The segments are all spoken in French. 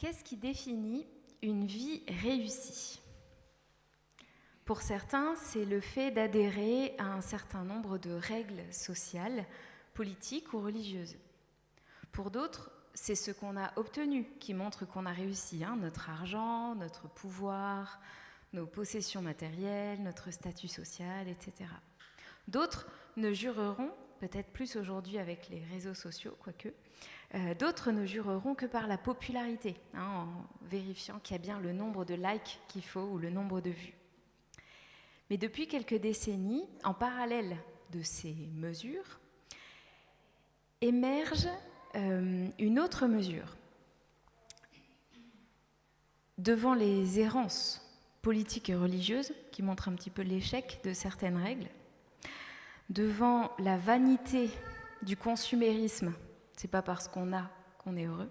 Qu'est-ce qui définit une vie réussie ? Pour certains, c'est le fait d'adhérer à un certain nombre de règles sociales, politiques ou religieuses. Pour d'autres, c'est ce qu'on a obtenu qui montre qu'on a réussi, notre argent, notre pouvoir, nos possessions matérielles, notre statut social, etc. D'autres ne jureront, peut-être plus aujourd'hui avec les réseaux sociaux, quoique, d'autres ne jureront que par la popularité, en vérifiant qu'il y a bien le nombre de likes qu'il faut ou le nombre de vues. Mais depuis quelques décennies, en parallèle de ces mesures, émerge une autre mesure. Devant les errances politiques et religieuses, qui montrent un petit peu l'échec de certaines règles, devant la vanité du consumérisme, c'est pas parce qu'on a qu'on est heureux,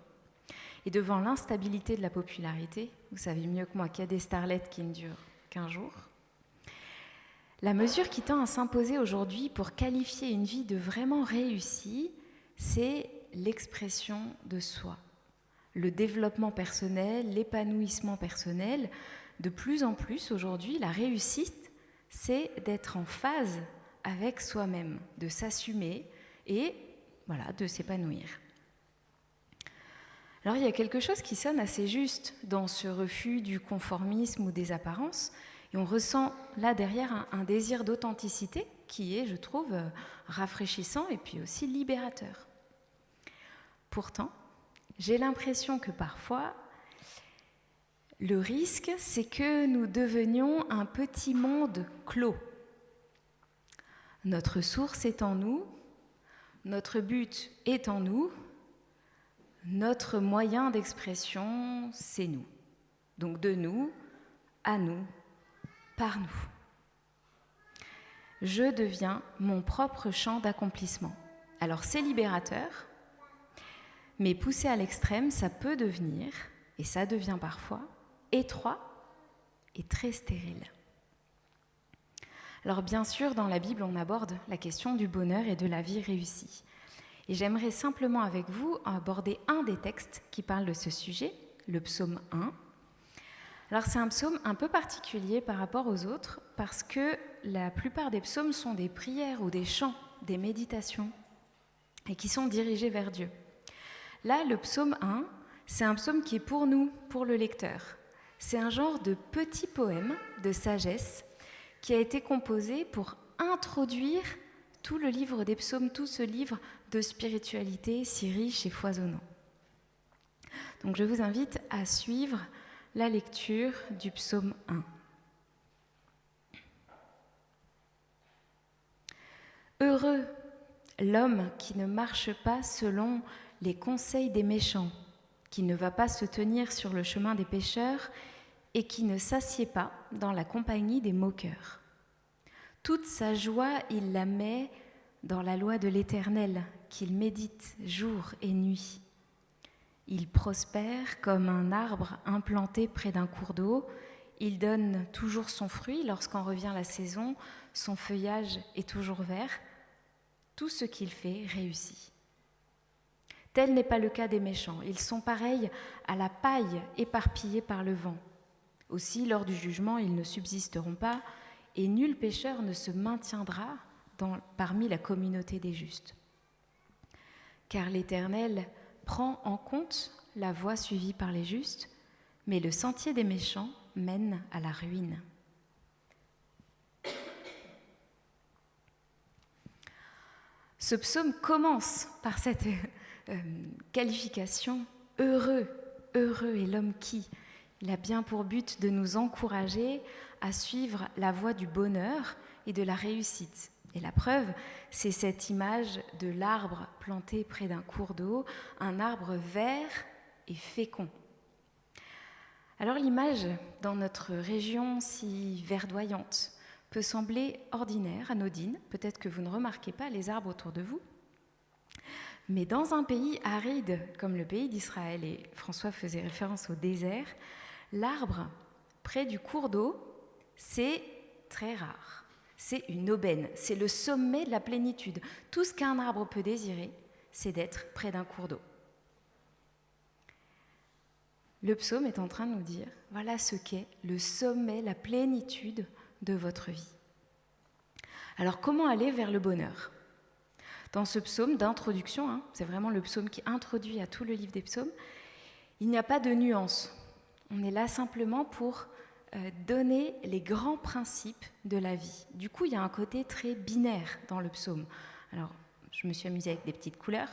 et devant l'instabilité de la popularité, vous savez mieux que moi qu'il y a des starlettes qui ne durent qu'un jour, la mesure qui tend à s'imposer aujourd'hui pour qualifier une vie de vraiment réussie, c'est l'expression de soi, le développement personnel, l'épanouissement personnel. De plus en plus aujourd'hui, la réussite, c'est d'être en phase avec soi-même, de s'assumer et de s'épanouir. Alors il y a quelque chose qui sonne assez juste dans ce refus du conformisme ou des apparences, et on ressent là derrière un désir d'authenticité qui est, je trouve, rafraîchissant et puis aussi libérateur. Pourtant, j'ai l'impression que parfois, le risque, c'est que nous devenions un petit monde clos. Notre source est en nous, notre but est en nous, notre moyen d'expression, c'est nous. Donc de nous, à nous, par nous. Je deviens mon propre champ d'accomplissement. Alors c'est libérateur, mais poussé à l'extrême, ça peut devenir, et ça devient parfois, étroit et très stérile. Alors bien sûr, dans la Bible, on aborde la question du bonheur et de la vie réussie. Et j'aimerais simplement avec vous aborder un des textes qui parle de ce sujet, le psaume 1. Alors c'est un psaume un peu particulier par rapport aux autres parce que la plupart des psaumes sont des prières ou des chants, des méditations et qui sont dirigés vers Dieu. Là, le psaume 1, c'est un psaume qui est pour nous, pour le lecteur. C'est un genre de petit poème de sagesse qui a été composé pour introduire tout le livre des psaumes, tout ce livre de spiritualité si riche et foisonnant. Donc je vous invite à suivre la lecture du psaume 1. Heureux l'homme qui ne marche pas selon les conseils des méchants, qui ne va pas se tenir sur le chemin des pécheurs et qui ne s'assied pas dans la compagnie des moqueurs. Toute sa joie, il la met dans la loi de l'Éternel, qu'il médite jour et nuit. Il prospère comme un arbre implanté près d'un cours d'eau. Il donne toujours son fruit lorsqu'en revient la saison. Son feuillage est toujours vert. Tout ce qu'il fait réussit. Tel n'est pas le cas des méchants. Ils sont pareils à la paille éparpillée par le vent. Aussi, lors du jugement, ils ne subsisteront pas, et nul pécheur ne se maintiendra parmi la communauté des justes. Car l'Éternel prend en compte la voie suivie par les justes, mais le sentier des méchants mène à la ruine. Ce psaume commence par cette qualification « heureux, heureux est l'homme qui ». Il a bien pour but de nous encourager à suivre la voie du bonheur et de la réussite. Et la preuve, c'est cette image de l'arbre planté près d'un cours d'eau, un arbre vert et fécond. Alors l'image, dans notre région si verdoyante, peut sembler ordinaire, anodine. Peut-être que vous ne remarquez pas les arbres autour de vous. Mais dans un pays aride comme le pays d'Israël, et François faisait référence au désert, l'arbre près du cours d'eau, c'est très rare. C'est une aubaine, c'est le sommet de la plénitude. Tout ce qu'un arbre peut désirer, c'est d'être près d'un cours d'eau. Le psaume est en train de nous dire, voilà ce qu'est le sommet, la plénitude de votre vie. Alors comment aller vers le bonheur ? Dans ce psaume d'introduction, c'est vraiment le psaume qui introduit à tout le livre des psaumes, il n'y a pas de nuance. On est là simplement pour donner les grands principes de la vie. Du coup, il y a un côté très binaire dans le psaume. Alors, je me suis amusée avec des petites couleurs.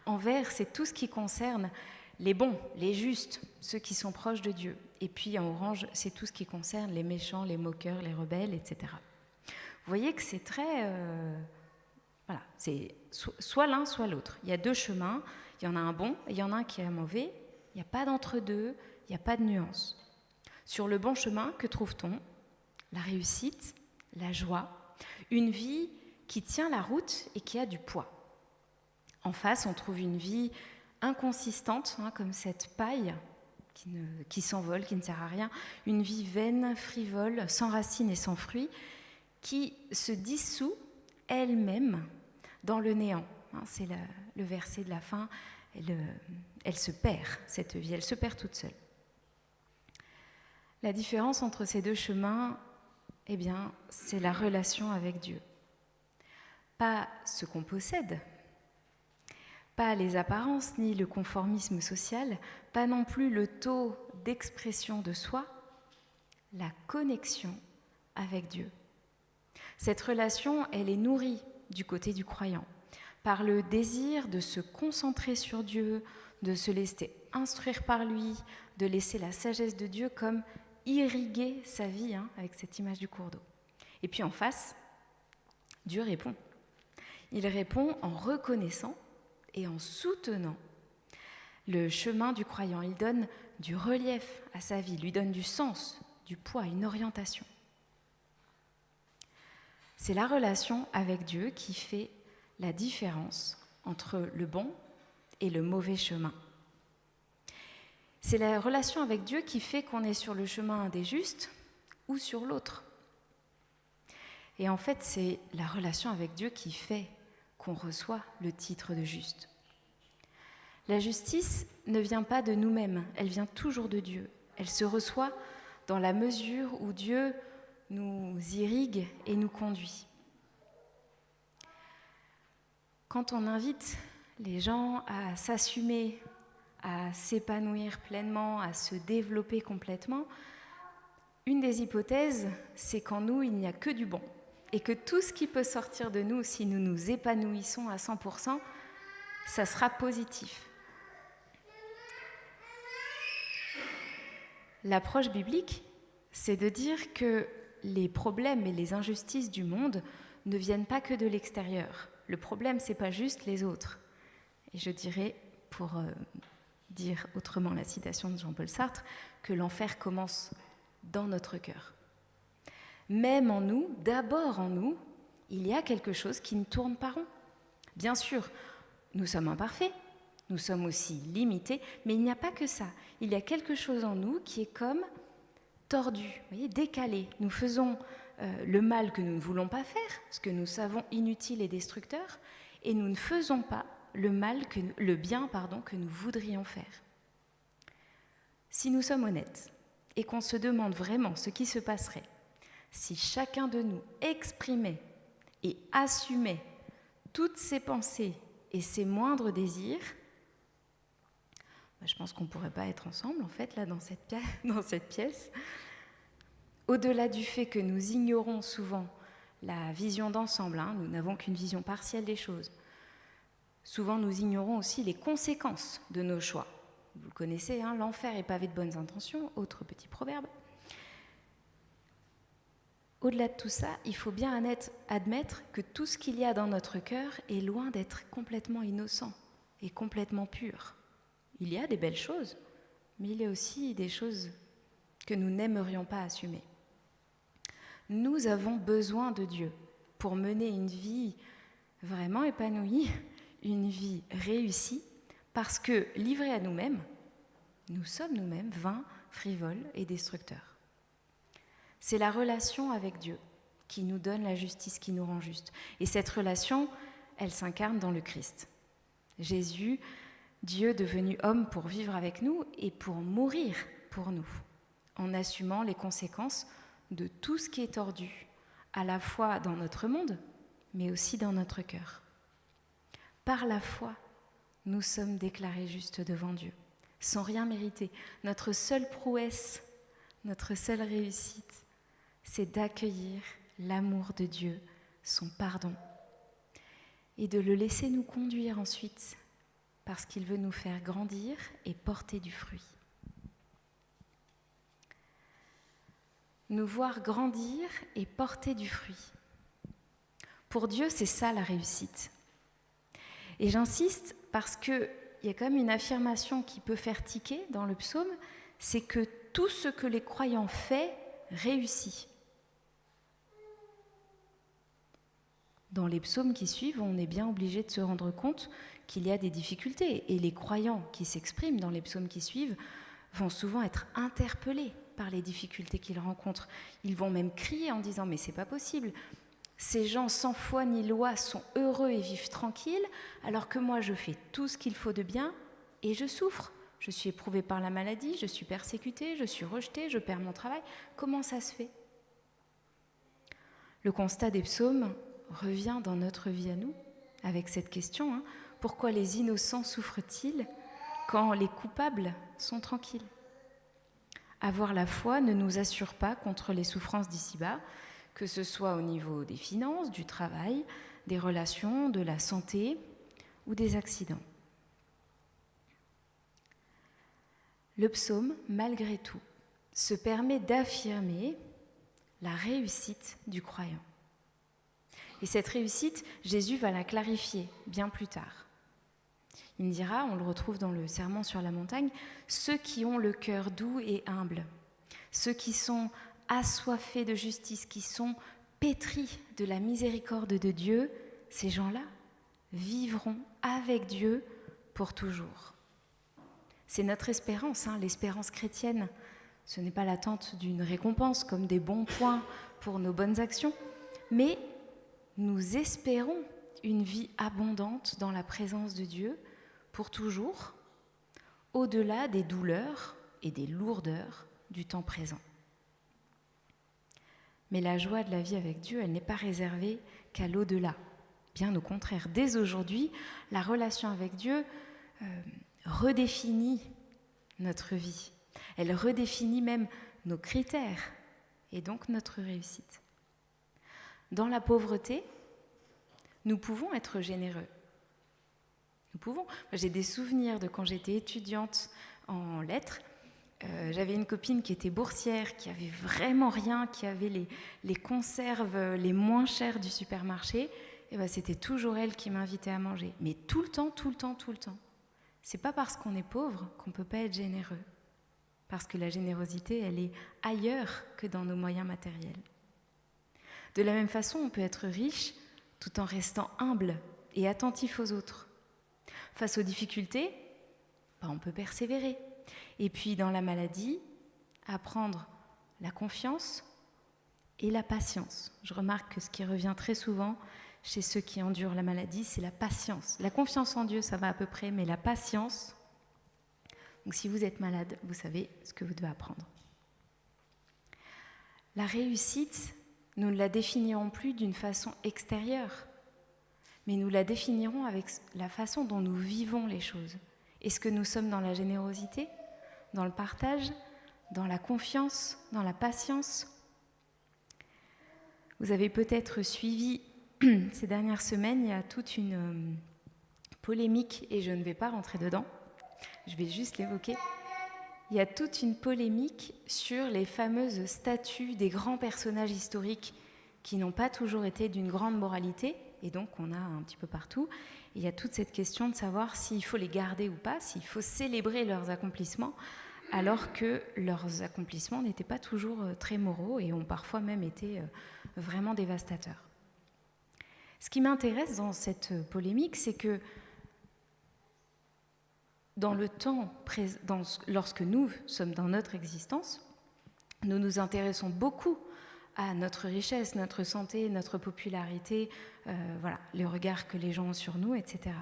En vert, c'est tout ce qui concerne les bons, les justes, ceux qui sont proches de Dieu. Et puis en orange, c'est tout ce qui concerne les méchants, les moqueurs, les rebelles, etc. Vous voyez que c'est très... voilà, c'est soit l'un, soit l'autre. Il y a deux chemins, il y en a un bon et il y en a un qui est mauvais. Il n'y a pas d'entre-deux, il n'y a pas de nuance. Sur le bon chemin, que trouve-t-on ? La réussite, la joie, une vie qui tient la route et qui a du poids. En face, on trouve une vie inconsistante, comme cette paille qui s'envole, qui ne sert à rien, une vie vaine, frivole, sans racines et sans fruits, qui se dissout elle-même dans le néant. C'est le verset de la fin, elle se perd, cette vie, elle se perd toute seule. La différence entre ces deux chemins, eh bien, c'est la relation avec Dieu. Pas ce qu'on possède, pas les apparences ni le conformisme social, pas non plus le taux d'expression de soi, la connexion avec Dieu. Cette relation, elle est nourrie du côté du croyant par le désir de se concentrer sur Dieu, de se laisser instruire par lui, de laisser la sagesse de Dieu comme irriguer sa vie, avec cette image du cours d'eau. Et puis en face, Dieu répond. Il répond en reconnaissant et en soutenant le chemin du croyant. Il donne du relief à sa vie, lui donne du sens, du poids, une orientation. C'est la relation avec Dieu qui fait la différence entre le bon et le mauvais chemin. C'est la relation avec Dieu qui fait qu'on est sur le chemin des justes ou sur l'autre. Et en fait, c'est la relation avec Dieu qui fait qu'on reçoit le titre de juste. La justice ne vient pas de nous-mêmes, elle vient toujours de Dieu. Elle se reçoit dans la mesure où Dieu nous irrigue et nous conduit. Quand on invite les gens à s'assumer, à s'épanouir pleinement, à se développer complètement, une des hypothèses, c'est qu'en nous, il n'y a que du bon. Et que tout ce qui peut sortir de nous, si nous nous épanouissons à 100%, ça sera positif. L'approche biblique, c'est de dire que les problèmes et les injustices du monde ne viennent pas que de l'extérieur. Le problème, c'est pas juste les autres. Et je dirais, pour dire autrement la citation de Jean-Paul Sartre, que l'enfer commence dans notre cœur. Même en nous, d'abord en nous, il y a quelque chose qui ne tourne pas rond. Bien sûr, nous sommes imparfaits, nous sommes aussi limités, mais il n'y a pas que ça. Il y a quelque chose en nous qui est comme tordu, vous voyez, décalé. Nous faisons le mal que nous ne voulons pas faire, ce que nous savons inutile et destructeur, et nous ne faisons pas le bien que nous voudrions faire. Si nous sommes honnêtes et qu'on se demande vraiment ce qui se passerait si chacun de nous exprimait et assumait toutes ses pensées et ses moindres désirs, je pense qu'on ne pourrait pas être ensemble, en fait, là, dans cette pièce. Au-delà du fait que nous ignorons souvent la vision d'ensemble, nous n'avons qu'une vision partielle des choses. Souvent, nous ignorons aussi les conséquences de nos choix. Vous le connaissez, l'enfer est pavé de bonnes intentions, autre petit proverbe. Au-delà de tout ça, il faut bien admettre que tout ce qu'il y a dans notre cœur est loin d'être complètement innocent et complètement pur. Il y a des belles choses, mais il y a aussi des choses que nous n'aimerions pas assumer. Nous avons besoin de Dieu pour mener une vie vraiment épanouie, une vie réussie, parce que, livrés à nous-mêmes, nous sommes nous-mêmes vains, frivoles et destructeurs. C'est la relation avec Dieu qui nous donne la justice, qui nous rend justes. Et cette relation, elle s'incarne dans le Christ. Jésus Dieu devenu homme pour vivre avec nous et pour mourir pour nous, en assumant les conséquences de tout ce qui est tordu, à la fois dans notre monde, mais aussi dans notre cœur. Par la foi, nous sommes déclarés justes devant Dieu, sans rien mériter. Notre seule prouesse, notre seule réussite, c'est d'accueillir l'amour de Dieu, son pardon, et de le laisser nous conduire ensuite, parce qu'il veut nous faire grandir et porter du fruit. Nous voir grandir et porter du fruit. Pour Dieu, c'est ça la réussite. Et j'insiste parce qu'il y a quand même une affirmation qui peut faire tiquer dans le psaume, c'est que tout ce que les croyants font réussit. Dans les psaumes qui suivent, on est bien obligé de se rendre compte qu'il y a des difficultés. Et les croyants qui s'expriment dans les psaumes qui suivent vont souvent être interpellés par les difficultés qu'ils rencontrent. Ils vont même crier en disant « mais c'est pas possible, ces gens sans foi ni loi sont heureux et vivent tranquilles, alors que moi je fais tout ce qu'il faut de bien et je souffre. Je suis éprouvée par la maladie, je suis persécutée, je suis rejetée, je perds mon travail. Comment ça se fait ?» Le constat des psaumes revient dans notre vie à nous, avec cette question, pourquoi les innocents souffrent-ils quand les coupables sont tranquilles ? Avoir la foi ne nous assure pas contre les souffrances d'ici-bas, que ce soit au niveau des finances, du travail, des relations, de la santé ou des accidents. Le psaume, malgré tout, se permet d'affirmer la réussite du croyant. Et cette réussite, Jésus va la clarifier bien plus tard. Il dira, on le retrouve dans le Sermon sur la montagne, « Ceux qui ont le cœur doux et humble, ceux qui sont assoiffés de justice, qui sont pétris de la miséricorde de Dieu, ces gens-là vivront avec Dieu pour toujours. » C'est notre espérance, l'espérance chrétienne. Ce n'est pas l'attente d'une récompense comme des bons points pour nos bonnes actions, mais nous espérons une vie abondante dans la présence de Dieu pour toujours, au-delà des douleurs et des lourdeurs du temps présent. Mais la joie de la vie avec Dieu, elle n'est pas réservée qu'à l'au-delà. Bien au contraire, dès aujourd'hui, la relation avec Dieu redéfinit notre vie. Elle redéfinit même nos critères et donc notre réussite. Dans la pauvreté, nous pouvons être généreux. Nous pouvons. J'ai des souvenirs de quand j'étais étudiante en lettres. J'avais une copine qui était boursière, qui avait vraiment rien, qui avait les conserves les moins chères du supermarché. Et c'était toujours elle qui m'invitait à manger. Mais tout le temps. C'est pas parce qu'on est pauvre qu'on peut pas être généreux. Parce que la générosité, elle est ailleurs que dans nos moyens matériels. De la même façon, on peut être riche tout en restant humble et attentif aux autres. Face aux difficultés, on peut persévérer. Et puis dans la maladie, apprendre la confiance et la patience. Je remarque que ce qui revient très souvent chez ceux qui endurent la maladie, c'est la patience. La confiance en Dieu, ça va à peu près, mais la patience, donc si vous êtes malade, vous savez ce que vous devez apprendre. La réussite, nous ne la définirons plus d'une façon extérieure, mais nous la définirons avec la façon dont nous vivons les choses. Est-ce que nous sommes dans la générosité, dans le partage, dans la confiance, dans la patience ? Vous avez peut-être suivi ces dernières semaines, il y a toute une polémique, et je ne vais pas rentrer dedans, je vais juste l'évoquer. Il y a toute une polémique sur les fameuses statues des grands personnages historiques qui n'ont pas toujours été d'une grande moralité, et donc on a un petit peu partout. Et il y a toute cette question de savoir s'il faut les garder ou pas, s'il faut célébrer leurs accomplissements, alors que leurs accomplissements n'étaient pas toujours très moraux et ont parfois même été vraiment dévastateurs. Ce qui m'intéresse dans cette polémique, c'est que dans le temps, lorsque nous sommes dans notre existence, nous nous intéressons beaucoup à notre richesse, notre santé, notre popularité, le regard que les gens ont sur nous, etc.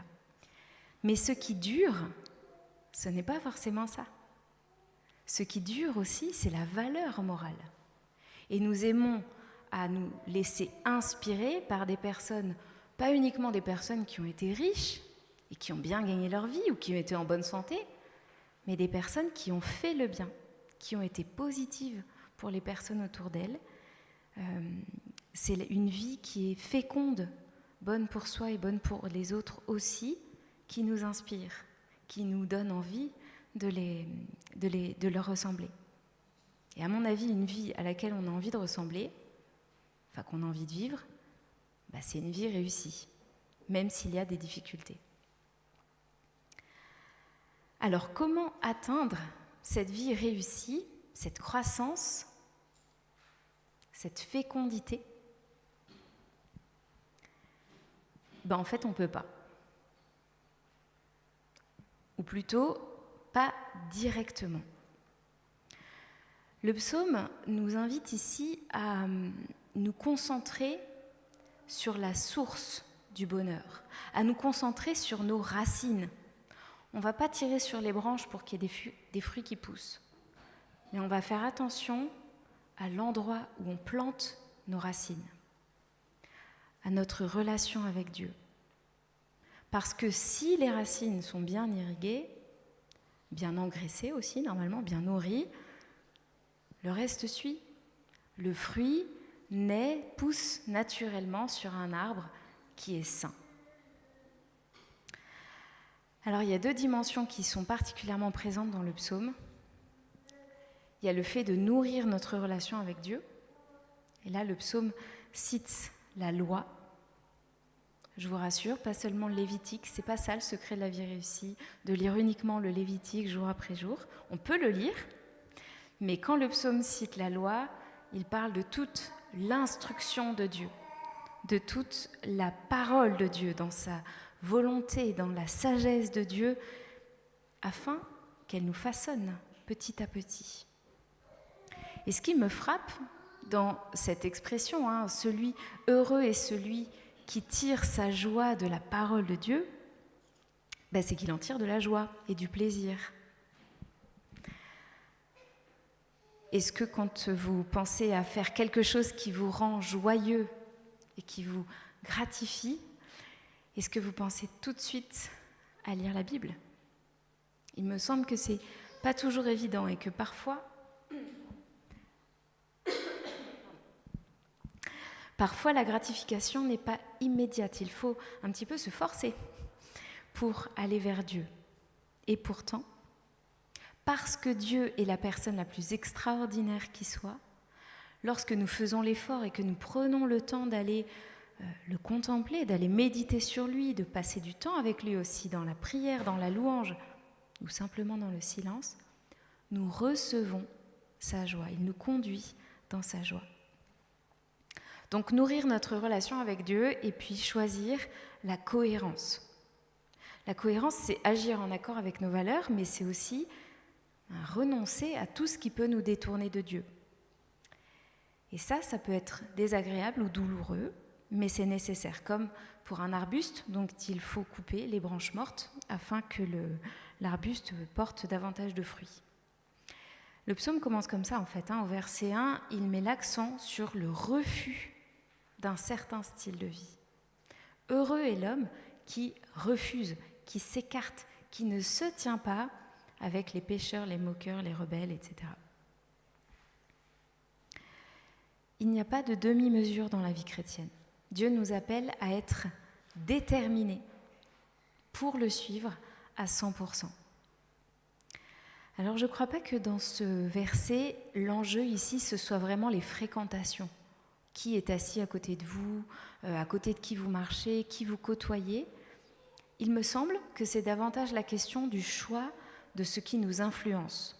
Mais ce qui dure, ce n'est pas forcément ça. Ce qui dure aussi, c'est la valeur morale. Et nous aimons à nous laisser inspirer par des personnes, pas uniquement des personnes qui ont été riches et qui ont bien gagné leur vie ou qui ont été en bonne santé, mais des personnes qui ont fait le bien, qui ont été positives pour les personnes autour d'elles. C'est une vie qui est féconde, bonne pour soi et bonne pour les autres aussi, qui nous inspire, qui nous donne envie de leur ressembler. Et à mon avis, une vie à laquelle on a envie de ressembler, enfin qu'on a envie de vivre, c'est une vie réussie, même s'il y a des difficultés. Alors, comment atteindre cette vie réussie, cette croissance, cette fécondité ? En fait, on ne peut pas. Ou plutôt, pas directement. Le psaume nous invite ici à nous concentrer sur la source du bonheur, à nous concentrer sur nos racines. On ne va pas tirer sur les branches pour qu'il y ait des fruits qui poussent, mais on va faire attention à l'endroit où on plante nos racines, à notre relation avec Dieu. Parce que si les racines sont bien irriguées, bien engraissées aussi, normalement, bien nourries, le reste suit. Le fruit naît, pousse naturellement sur un arbre qui est sain. Alors, il y a 2 dimensions qui sont particulièrement présentes dans le psaume. Il y a le fait de nourrir notre relation avec Dieu. Et là, le psaume cite la loi. Je vous rassure, pas seulement le Lévitique, c'est pas ça le secret de la vie réussie, de lire uniquement le Lévitique jour après jour. On peut le lire, mais quand le psaume cite la loi, il parle de toute l'instruction de Dieu, de toute la parole de Dieu, dans sa volonté, dans la sagesse de Dieu, afin qu'elle nous façonne petit à petit. Et ce qui me frappe dans cette expression, celui heureux est celui qui tire sa joie de la parole de Dieu, c'est qu'il en tire de la joie et du plaisir. Est-ce que quand vous pensez à faire quelque chose qui vous rend joyeux et qui vous gratifie, est-ce que vous pensez tout de suite à lire la Bible ? Il me semble que c'est pas toujours évident et que parfois la gratification n'est pas immédiate. Il faut un petit peu se forcer pour aller vers Dieu. Et pourtant, parce que Dieu est la personne la plus extraordinaire qui soit, lorsque nous faisons l'effort et que nous prenons le temps d'aller le contempler, d'aller méditer sur lui, de passer du temps avec lui aussi dans la prière, dans la louange ou simplement dans le silence, nous recevons sa joie. Il nous conduit dans sa joie. Donc nourrir notre relation avec Dieu et puis choisir la cohérence. La cohérence, c'est agir en accord avec nos valeurs, mais c'est aussi renoncer à tout ce qui peut nous détourner de Dieu. Et ça peut être désagréable ou douloureux, mais c'est nécessaire, comme pour un arbuste, donc il faut couper les branches mortes afin que l'arbuste porte davantage de fruits. Le psaume commence comme ça en fait, au verset 1, il met l'accent sur le refus d'un certain style de vie. Heureux est l'homme qui refuse, qui s'écarte, qui ne se tient pas avec les pécheurs, les moqueurs, les rebelles, etc. Il n'y a pas de demi-mesure dans la vie chrétienne. Dieu nous appelle à être déterminés pour le suivre à 100%. Alors je ne crois pas que dans ce verset, l'enjeu ici, ce soit vraiment les fréquentations. Qui est assis à côté de vous, à côté de qui vous marchez, qui vous côtoyez. Il me semble que c'est davantage la question du choix de ce qui nous influence.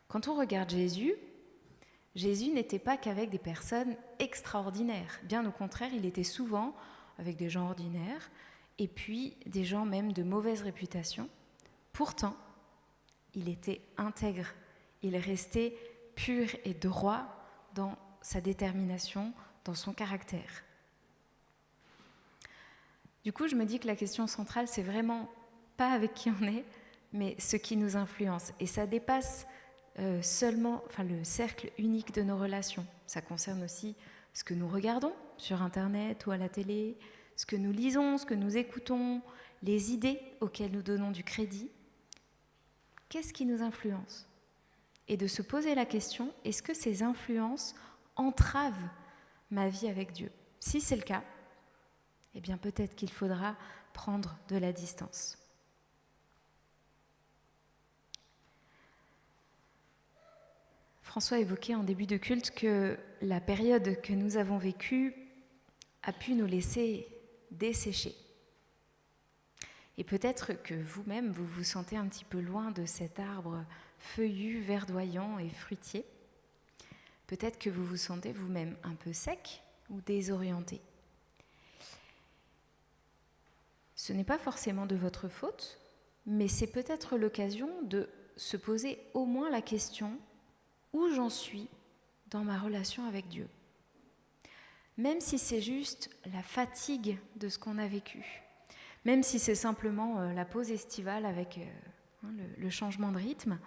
Quand on regarde Jésus n'était pas qu'avec des personnes extraordinaires. Bien au contraire, il était souvent avec des gens ordinaires et puis des gens même de mauvaise réputation. Pourtant, il était intègre. Il restait pur et droit dans sa détermination, dans son caractère. Du coup, je me dis que la question centrale, c'est vraiment pas avec qui on est, mais ce qui nous influence. Et ça dépasse seulement le cercle unique de nos relations. Ça concerne aussi ce que nous regardons sur Internet ou à la télé, ce que nous lisons, ce que nous écoutons, les idées auxquelles nous donnons du crédit. Qu'est-ce qui nous influence ? Et de se poser la question, est-ce que ces influences entravent ma vie avec Dieu ? Si c'est le cas, eh bien peut-être qu'il faudra prendre de la distance. François évoquait en début de culte que la période que nous avons vécue a pu nous laisser dessécher. Et peut-être que vous-même, vous vous sentez un petit peu loin de cet arbre feuillu, verdoyant et fruitier. Peut-être que vous vous sentez vous-même un peu sec ou désorienté. Ce n'est pas forcément de votre faute, mais c'est peut-être l'occasion de se poser au moins la question « Où j'en suis dans ma relation avec Dieu ?» Même si c'est juste la fatigue de ce qu'on a vécu, même si c'est simplement la pause estivale avec le changement de rythme,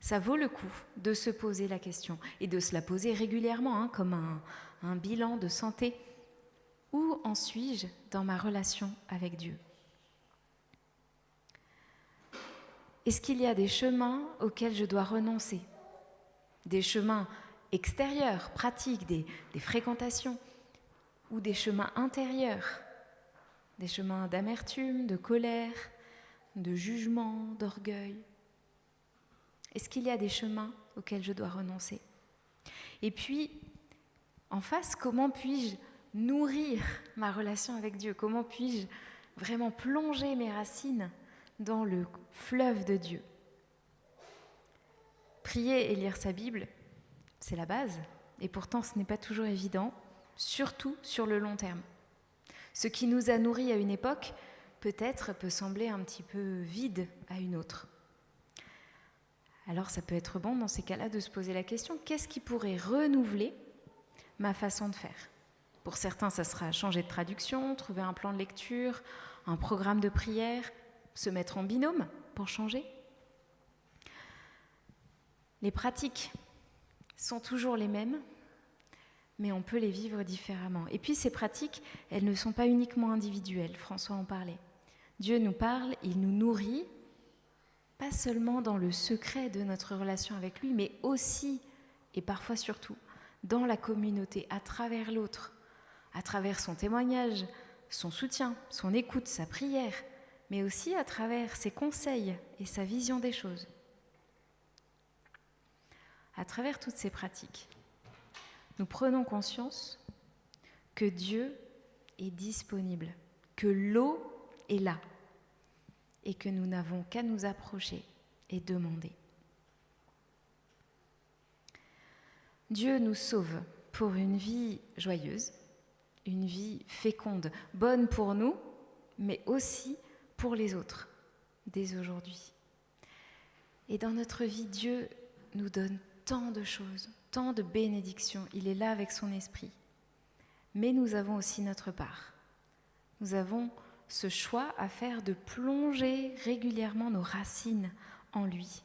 ça vaut le coup de se poser la question et de se la poser régulièrement, comme un bilan de santé. Où en suis-je dans ma relation avec Dieu ? Est-ce qu'il y a des chemins auxquels je dois renoncer ? Des chemins extérieurs, pratiques, des fréquentations, ou des chemins intérieurs, des chemins d'amertume, de colère, de jugement, d'orgueil. Est-ce qu'il y a des chemins auxquels je dois renoncer ? Et puis, en face, comment puis-je nourrir ma relation avec Dieu ? Comment puis-je vraiment plonger mes racines dans le fleuve de Dieu ? Prier et lire sa Bible, c'est la base, et pourtant ce n'est pas toujours évident, surtout sur le long terme. Ce qui nous a nourris à une époque, peut-être peut sembler un petit peu vide à une autre. Alors ça peut être bon dans ces cas-là de se poser la question, qu'est-ce qui pourrait renouveler ma façon de faire ? Pour certains, ça sera changer de traduction, trouver un plan de lecture, un programme de prière, se mettre en binôme pour changer. Les pratiques sont toujours les mêmes, mais on peut les vivre différemment. Et puis ces pratiques, elles ne sont pas uniquement individuelles, François en parlait. Dieu nous parle, il nous nourrit, pas seulement dans le secret de notre relation avec lui, mais aussi, et parfois surtout, dans la communauté, à travers l'autre, à travers son témoignage, son soutien, son écoute, sa prière, mais aussi à travers ses conseils et sa vision des choses. À travers toutes ces pratiques, nous prenons conscience que Dieu est disponible, que l'eau est là et que nous n'avons qu'à nous approcher et demander. Dieu nous sauve pour une vie joyeuse, une vie féconde, bonne pour nous, mais aussi pour les autres, dès aujourd'hui. Et dans notre vie, Dieu nous donne tant de choses, tant de bénédictions. Il est là avec son esprit. Mais nous avons aussi notre part. Nous avons ce choix à faire de plonger régulièrement nos racines en lui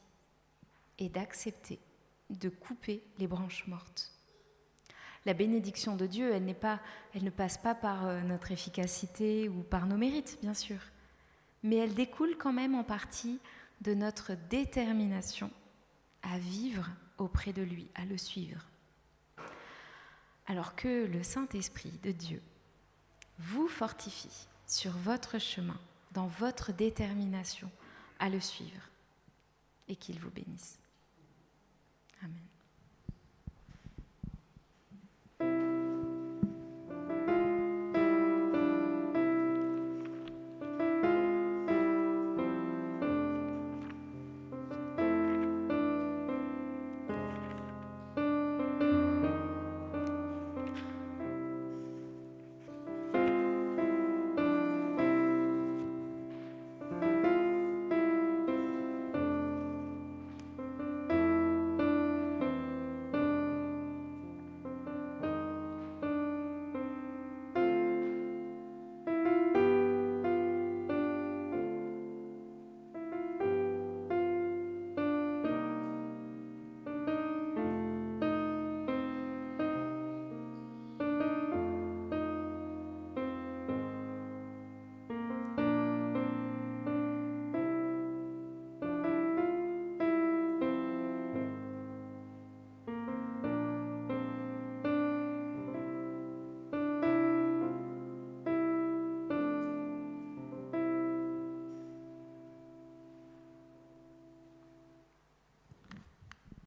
et d'accepter de couper les branches mortes. La bénédiction de Dieu, elle ne passe pas par notre efficacité ou par nos mérites, bien sûr, mais elle découle quand même en partie de notre détermination à vivre auprès de lui, à le suivre. Alors que le Saint-Esprit de Dieu vous fortifie sur votre chemin, dans votre détermination à le suivre, et qu'il vous bénisse. Amen.